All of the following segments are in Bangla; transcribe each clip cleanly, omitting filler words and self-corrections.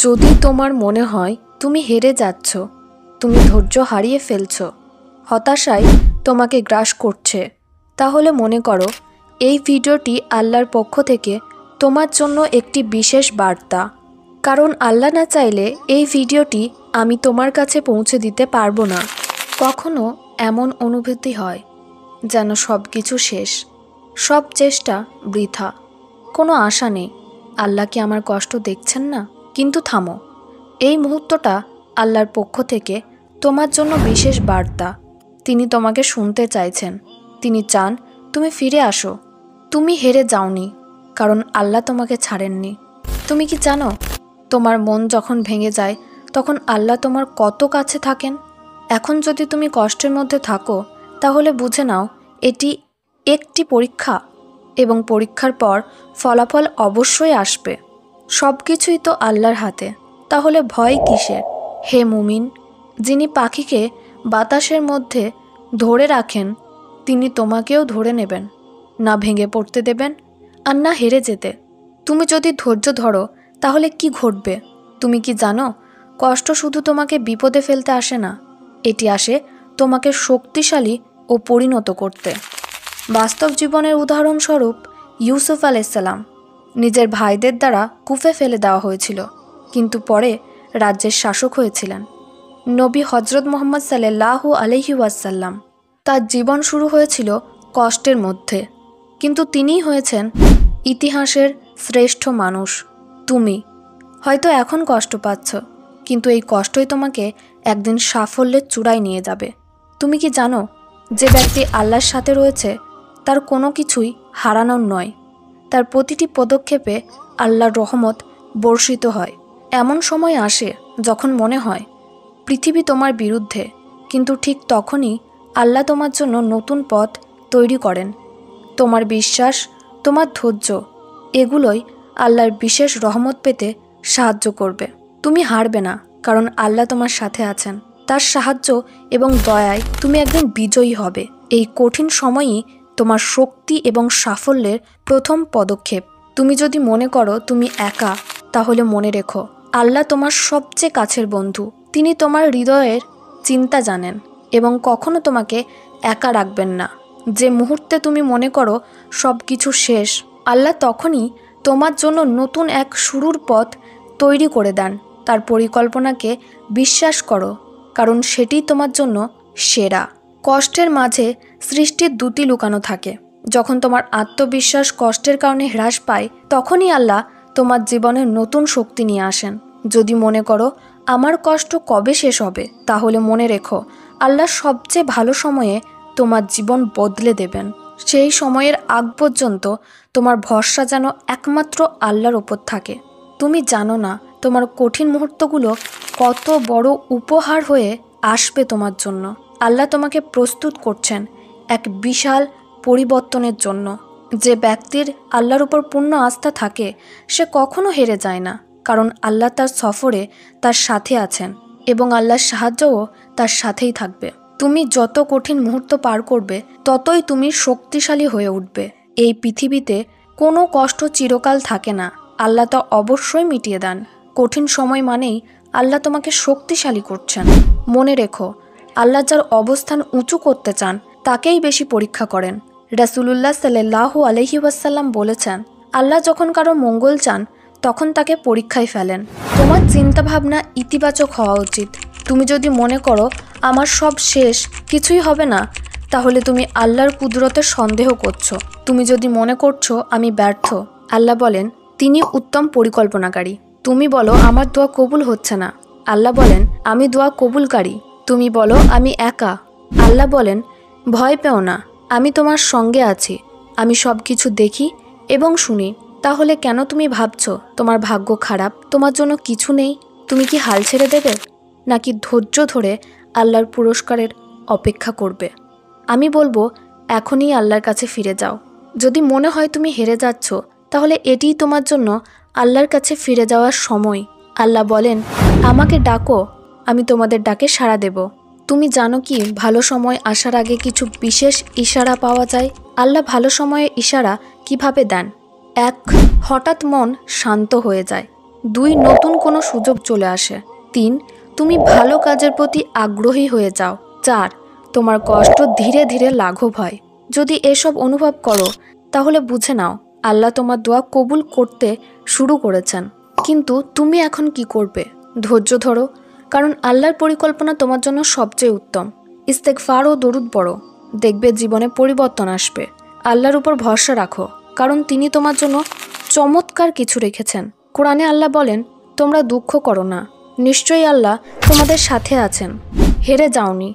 যদি তোমার মনে হয় তুমি হেরে যাচ্ছ, তুমি ধৈর্য হারিয়ে ফেলছ, হতাশায় তোমাকে গ্রাস করছে, তাহলে মনে করো এই ভিডিওটি আল্লাহর পক্ষ থেকে তোমার জন্য একটি বিশেষ বার্তা। কারণ আল্লাহ না চাইলে এই ভিডিওটি আমি তোমার কাছে পৌঁছে দিতে পারবো না। কখনো এমন অনুভূতি হয় যেন সব কিছু শেষ, সব চেষ্টা বৃথা, কোনো আশা নেই। আল্লাহ কি আমার কষ্ট দেখছেন না? কিন্তু থামো, এই মুহূর্তটা আল্লাহর পক্ষ থেকে তোমার জন্য বিশেষ বার্তা। তিনি তোমাকে শুনতে চাইছেন। তিনি চান তুমি ফিরে আসো। তুমি হেরে যাওনি, কারণ আল্লাহ তোমাকে ছাড়েননি। তুমি কি জানো, তোমার মন যখন ভেঙে যায় তখন আল্লাহ তোমার কত কাছে থাকেন? এখন যদি তুমি কষ্টের মধ্যে থাকো, তাহলে বুঝে নাও এটি একটি পরীক্ষা, এবং পরীক্ষার পর ফলাফল অবশ্যই আসবে। সব কিছুই তো আল্লাহর হাতে, তাহলে ভয় কিসের? হে মুমিন, যিনি পাখিকে বাতাসের মধ্যে ধরে রাখেন, তিনি তোমাকেও ধরে নেবেন, না ভেঙে পড়তে দেবেন আর না হেরে যেতে। তুমি যদি ধৈর্য ধরো তাহলে কি ঘটবে তুমি কি জানো? কষ্ট শুধু তোমাকে বিপদে ফেলতে আসে না, এটি আসে তোমাকে শক্তিশালী ও পরিণত করতে। বাস্তব জীবনের উদাহরণস্বরূপ ইউসুফ আলাইসাল্লাম নিজের ভাইদের দ্বারা কুফে ফেলে দেওয়া হয়েছিল, কিন্তু পরে রাজ্যের শাসক হয়েছিলেন। নবী হজরত মুহাম্মদ সাল্লাল্লাহু আলাইহি ওয়াসাল্লাম, তার জীবন শুরু হয়েছিল কষ্টের মধ্যে, কিন্তু তিনিই হয়েছেন ইতিহাসের শ্রেষ্ঠ মানুষ। তুমি হয়তো এখন কষ্ট পাচ্ছ, কিন্তু এই কষ্টই তোমাকে একদিন সাফল্যের চূড়ায় নিয়ে যাবে। তুমি কি জানো, যে ব্যক্তি আল্লাহর সাথে রয়েছে তার কোনো কিছুই হারানোর নয়। তার প্রতিটি পদক্ষেপে আল্লাহর রহমত বর্ষিত হয়। এমন সময় আসে যখন মনে হয় পৃথিবী তোমার বিরুদ্ধে, কিন্তু ঠিক তখনই আল্লাহ তোমার জন্য নতুন পথ তৈরি করেন। তোমার বিশ্বাস, তোমার ধৈর্য, এগুলোই আল্লাহর বিশেষ রহমত পেতে সাহায্য করবে। তুমি হারবে না, কারণ আল্লাহ তোমার সাথে আছেন। তার সাহায্য এবং দয়ায় তুমি একদিন বিজয়ী হবে। এই কঠিন সময়ই তোমার শক্তি এবং সাফল্যের প্রথম পদক্ষেপ। তুমি যদি মনে করো তুমি একা, তাহলে মনে রেখো আল্লাহ তোমার সবচেয়ে কাছের বন্ধু। তিনি তোমার হৃদয়ের চিন্তা জানেন এবং কখনো তোমাকে একা রাখবেন না। যে মুহূর্তে তুমি মনে করো সব কিছু শেষ, আল্লাহ তখনই তোমার জন্য নতুন এক শুরুর পথ তৈরি করে দেন। তার পরিকল্পনাকে বিশ্বাস করো, কারণ সেটি তোমার জন্য সেরা। কষ্টের মাঝে সৃষ্টির দ্যুতি লুকানো থাকে। যখন তোমার আত্মবিশ্বাস কষ্টের কারণে হ্রাস পায়, তখনই আল্লাহ তোমার জীবনে নতুন শক্তি নিয়ে আসেন। যদি মনে করো আমার কষ্ট কবে শেষ হবে, তাহলে মনে রেখো আল্লাহ সবচেয়ে ভালো সময়ে তোমার জীবন বদলে দেবেন। সেই সময়ের আগ পর্যন্ত তোমার ভরসা যেন একমাত্র আল্লাহর ওপর থাকে। তুমি জানো না তোমার কঠিন মুহূর্তগুলো কত বড় উপহার হয়ে আসবে তোমার জন্য। আল্লাহ তোমাকে প্রস্তুত করছেন এক বিশাল পরিবর্তনের জন্য। যে ব্যক্তির আল্লাহর উপর পূর্ণ আস্থা থাকে সে কখনো হেরে যায় না, কারণ আল্লাহ তার সফরে তার সাথে আছেন এবং আল্লাহর সাহায্যও তার সাথেই থাকবে। তুমি যত কঠিন মুহূর্ত পার করবে, ততই তুমি শক্তিশালী হয়ে উঠবে। এই পৃথিবীতে কোনো কষ্ট চিরকাল থাকে না, আল্লাহ তা অবশ্যই মিটিয়ে দেন। কঠিন সময় মানেই আল্লাহ তোমাকে শক্তিশালী করছেন। মনে রেখো, আল্লাহ যার অবস্থান উঁচু করতে চান তাকেই বেশি পরীক্ষা করেন। রাসূলুল্লাহ সাল্লাল্লাহু আলাইহি ওয়াসাল্লাম বলেছেন, আল্লাহ যখন কারো মঙ্গল চান তখন তাকে পরীক্ষায় ফেলেন। তোমার চিন্তাভাবনা ইতিবাচক হওয়া উচিত। তুমি যদি মনে করো আমার সব শেষ, কিছুই হবে না, তাহলে তুমি আল্লাহর কুদরতের সন্দেহ করছো। তুমি যদি মনে করছো আমি ব্যর্থ, আল্লাহ বলেন তিনি উত্তম পরিকল্পনাকারী। তুমি বলো আমার দোয়া কবুল হচ্ছে না, আল্লাহ বলেন আমি দোয়া কবুলকারী। তুমি বলো আমি একা, আল্লাহ বলেন ভয় পেও না, আমি তোমার সঙ্গে আছি। আমি সব কিছু দেখি এবং শুনি। তাহলে কেন তুমি ভাবছো তোমার ভাগ্য খারাপ, তোমার জন্য কিছু নেই? তুমি কি হাল ছেড়ে দেবে, নাকি ধৈর্য ধরে আল্লাহর পুরস্কারের অপেক্ষা করবে? আমি বলবো এখনই আল্লাহর কাছে ফিরে যাও। যদি মনে হয় তুমি হেরে যাচ্ছ, তাহলে এটিই তোমার জন্য আল্লাহর কাছে ফিরে যাওয়ার সময়। আল্লাহ বলেন আমাকে ডাকো, আমি তোমাদের ডাকে সাড়া দেব। তুমি জানো কি ভালো সময় আসার আগে কিছু বিশেষ ইশারা পাওয়া যায়? আল্লাহ ভালো সময়ে ইশারা কিভাবে দেন? 1. হঠাৎ মন শান্ত হয়ে যায়। 2 নতুন কোনো সুযোগ চলে আসে। 3 তুমি ভালো কাজের প্রতি আগ্রহী হয়ে যাও। 4 তোমার কষ্ট ধীরে ধীরে লাঘব হয়। যদি এসব অনুভব করো তাহলে বুঝে নাও আল্লাহ তোমার দোয়া কবুল করতে শুরু করেছেন। কিন্তু তুমি এখন কি করবে? ধৈর্য ধরো, কারণ আল্লাহর পরিকল্পনা তোমার জন্য সবচেয়ে উত্তম। ইস্তেগফার ও দরুদ পড়ো, দেখবে জীবনে পরিবর্তন আসবে। আল্লাহর উপর ভরসা রাখো, কারণ তিনি তোমার জন্য চমৎকার কিছু রেখেছেন। কোরআনে আল্লাহ বলেন, তোমরা দুঃখ করো না, নিশ্চয়ই আল্লাহ তোমাদের সাথে আছেন। হেরে যাওনি,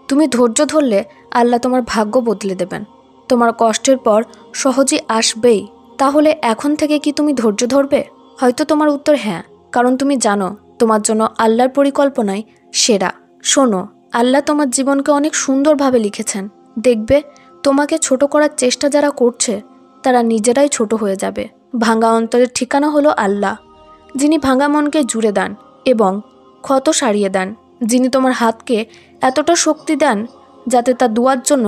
তুমি ধৈর্য ধরলে আল্লাহ তোমার ভাগ্য বদলে দেবেন। তোমার কষ্টের পর সহজেই আসবেই। তাহলে এখন থেকে কি তুমি ধৈর্য ধরবে? হয়তো তোমার উত্তর হ্যাঁ, কারণ তুমি জানো তোমার জন্য আল্লাহর পরিকল্পনাই সেরা। শোনো, আল্লাহ তোমার জীবনকে অনেক সুন্দরভাবে লিখেছেন। দেখবে তোমাকে ছোট করার চেষ্টা যারা করছে তারা নিজেরাই ছোট হয়ে যাবে। ভাঙা অন্তরের ঠিকানা হলো আল্লাহ, যিনি ভাঙা মনকে জুড়ে দেন এবং ক্ষত সারিয়ে দেন, যিনি তোমার হাতকে এতটা শক্তি দেন যাতে তা দুয়ার জন্য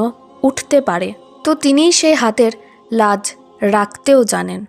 উঠতে পারে। তো তিনিই সেই হাতের লাজ রাখতেও জানেন।